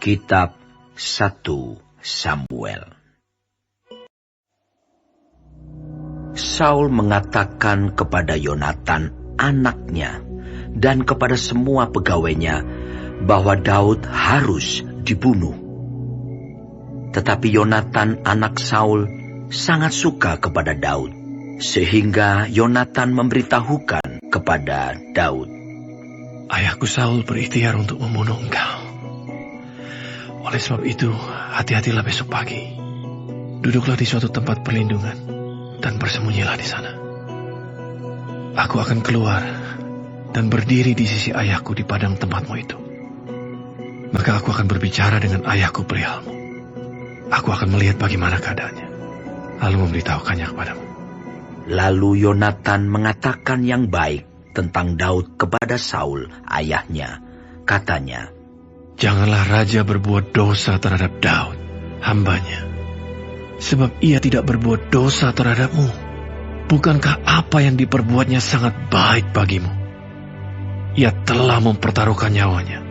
Kitab 1 Samuel. Saul mengatakan kepada Yonatan anaknya dan kepada semua pegawainya bahwa Daud harus dibunuh. Tetapi Yonatan anak Saul sangat suka kepada Daud, sehingga Yonatan memberitahukan kepada Daud, "Ayahku Saul berikhtiar untuk membunuh engkau. Oleh sebab itu, hati-hatilah besok pagi. Duduklah di suatu tempat perlindungan dan bersembunyilah di sana. Aku akan keluar dan berdiri di sisi ayahku di padang tempatmu itu. Maka aku akan berbicara dengan ayahku perihalmu. Aku akan melihat bagaimana keadaannya, lalu memberitahukannya kepadamu." Lalu Yonatan mengatakan yang baik tentang Daud kepada Saul, ayahnya. Katanya, "Janganlah raja berbuat dosa terhadap Daud, hambanya. Sebab ia tidak berbuat dosa terhadapmu. Bukankah apa yang diperbuatnya sangat baik bagimu? Ia telah mempertaruhkan nyawanya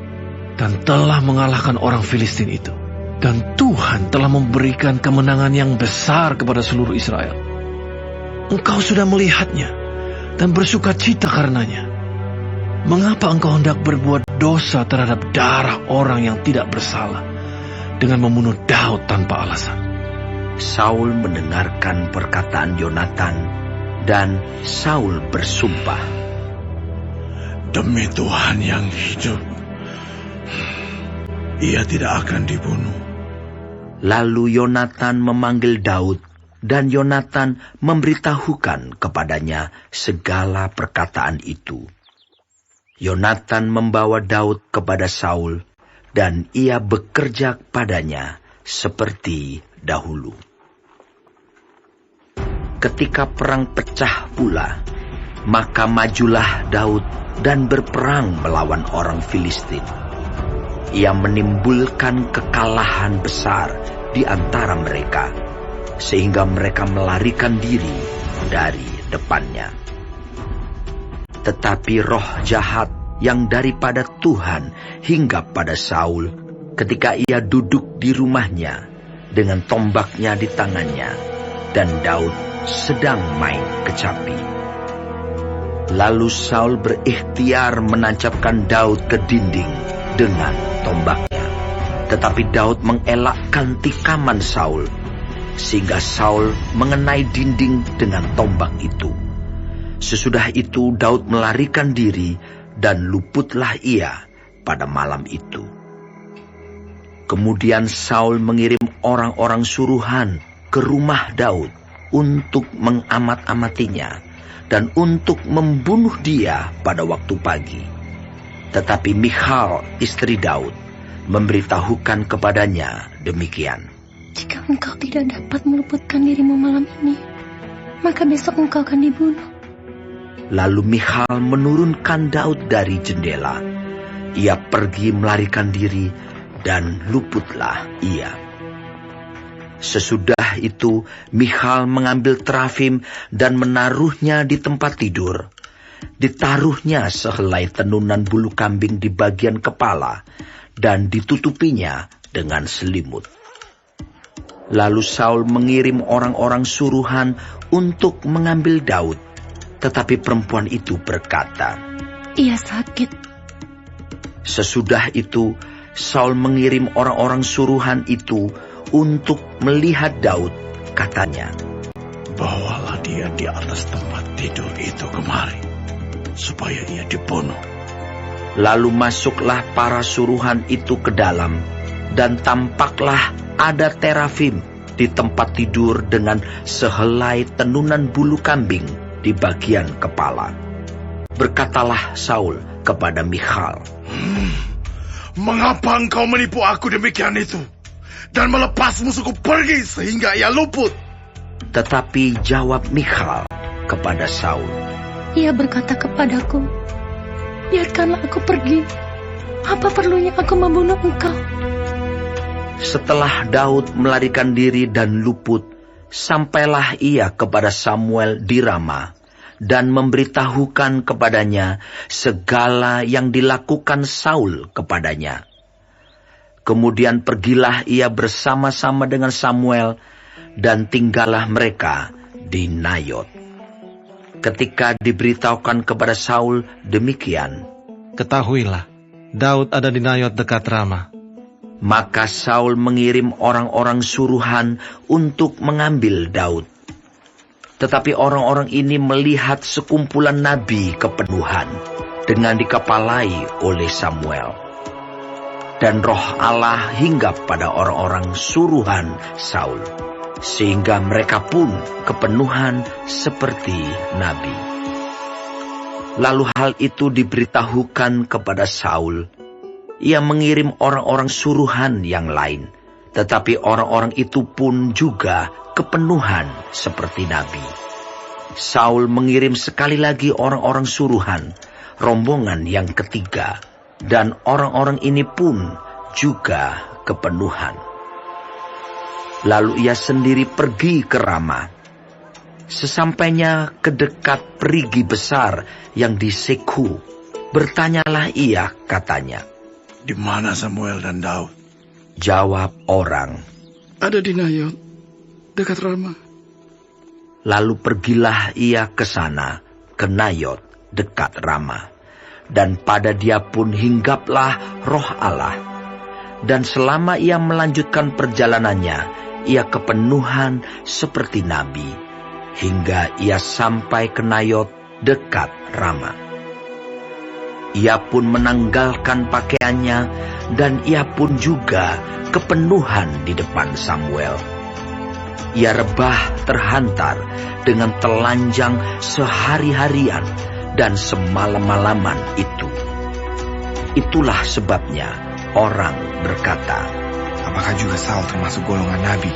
dan telah mengalahkan orang Filistin itu. Dan Tuhan telah memberikan kemenangan yang besar kepada seluruh Israel. Engkau sudah melihatnya dan bersuka cita karenanya. Mengapa engkau hendak berbuat dosa terhadap darah orang yang tidak bersalah dengan membunuh Daud tanpa alasan?" Saul mendengarkan perkataan Yonatan, dan Saul bersumpah, "Demi Tuhan yang hidup, ia tidak akan dibunuh." Lalu Yonatan memanggil Daud, dan Yonatan memberitahukan kepadanya segala perkataan itu. Yonatan membawa Daud kepada Saul, dan ia bekerja padanya seperti dahulu. Ketika perang pecah pula, maka majulah Daud dan berperang melawan orang Filistin. Ia menimbulkan kekalahan besar di antara mereka, sehingga mereka melarikan diri dari depannya. Tetapi roh jahat yang daripada Tuhan hinggap pada Saul ketika ia duduk di rumahnya dengan tombaknya di tangannya, dan Daud sedang main kecapi. Lalu Saul berikhtiar menancapkan Daud ke dinding dengan tombaknya. Tetapi Daud mengelakkan tikaman Saul, sehingga Saul mengenai dinding dengan tombak itu. Sesudah itu Daud melarikan diri, dan luputlah ia pada malam itu. Kemudian Saul mengirim orang-orang suruhan ke rumah Daud untuk mengamat-amatinya dan untuk membunuh dia pada waktu pagi. Tetapi Michal, istri Daud, memberitahukan kepadanya demikian, "Jika engkau tidak dapat meluputkan dirimu malam ini, maka besok engkau akan dibunuh." Lalu Michal menurunkan Daud dari jendela. Ia pergi melarikan diri, dan luputlah ia. Sesudah itu Michal mengambil terafim dan menaruhnya di tempat tidur. Ditaruhnya sehelai tenunan bulu kambing di bagian kepala, dan ditutupinya dengan selimut. Lalu Saul mengirim orang-orang suruhan untuk mengambil Daud, tetapi perempuan itu berkata, "Ia sakit." Sesudah itu Saul mengirim orang-orang suruhan itu untuk melihat Daud. Katanya, "Bawalah dia di atas tempat tidur itu kemari, supaya ia dibunuh." Lalu masuklah para suruhan itu ke dalam, dan tampaklah ada terafim di tempat tidur dengan sehelai tenunan bulu kambing di bagian kepala. Berkatalah Saul kepada Michal, "Mengapa engkau menipu aku demikian itu, dan melepas musuhku pergi sehingga ia luput?" Tetapi jawab Michal kepada Saul, "Ia berkata kepadaku, 'Biarkanlah aku pergi. Apa perlunya aku membunuh engkau?'" Setelah Daud melarikan diri dan luput, sampailah ia kepada Samuel di Rama, dan memberitahukan kepadanya segala yang dilakukan Saul kepadanya. Kemudian pergilah ia bersama-sama dengan Samuel, dan tinggallah mereka di Nayot. Ketika diberitahukan kepada Saul demikian, "Ketahuilah, Daud ada di Nayot dekat Rama." maka Saul mengirim orang-orang suruhan untuk mengambil Daud. Tetapi orang-orang ini melihat sekumpulan nabi kepenuhan dengan dikepalai oleh Samuel. Dan roh Allah hinggap pada orang-orang suruhan Saul, sehingga mereka pun kepenuhan seperti nabi. Lalu hal itu diberitahukan kepada Saul. Ia mengirim orang-orang suruhan yang lain, tetapi orang-orang itu pun juga kepenuhan seperti nabi. Saul mengirim sekali lagi orang-orang suruhan, rombongan yang ketiga, dan orang-orang ini pun juga kepenuhan. Lalu ia sendiri pergi ke Rama. Sesampainya ke dekat perigi besar yang di Sekhu, bertanyalah ia, katanya, "Di mana Samuel dan Daud?" Jawab orang, "Ada di Nayot, dekat Rama." Lalu pergilah ia ke sana, ke Nayot, dekat Rama. Dan pada dia pun hinggaplah roh Allah. Dan selama ia melanjutkan perjalanannya, ia kepenuhan seperti nabi, hingga ia sampai ke Nayot dekat Rama. Ia pun menanggalkan pakaiannya, dan ia pun juga kepenuhan di depan Samuel. Ia rebah terhantar dengan telanjang sehari-harian dan semalam-malaman itu. Itulah sebabnya orang berkata, "Apakah juga Saul termasuk golongan nabi?"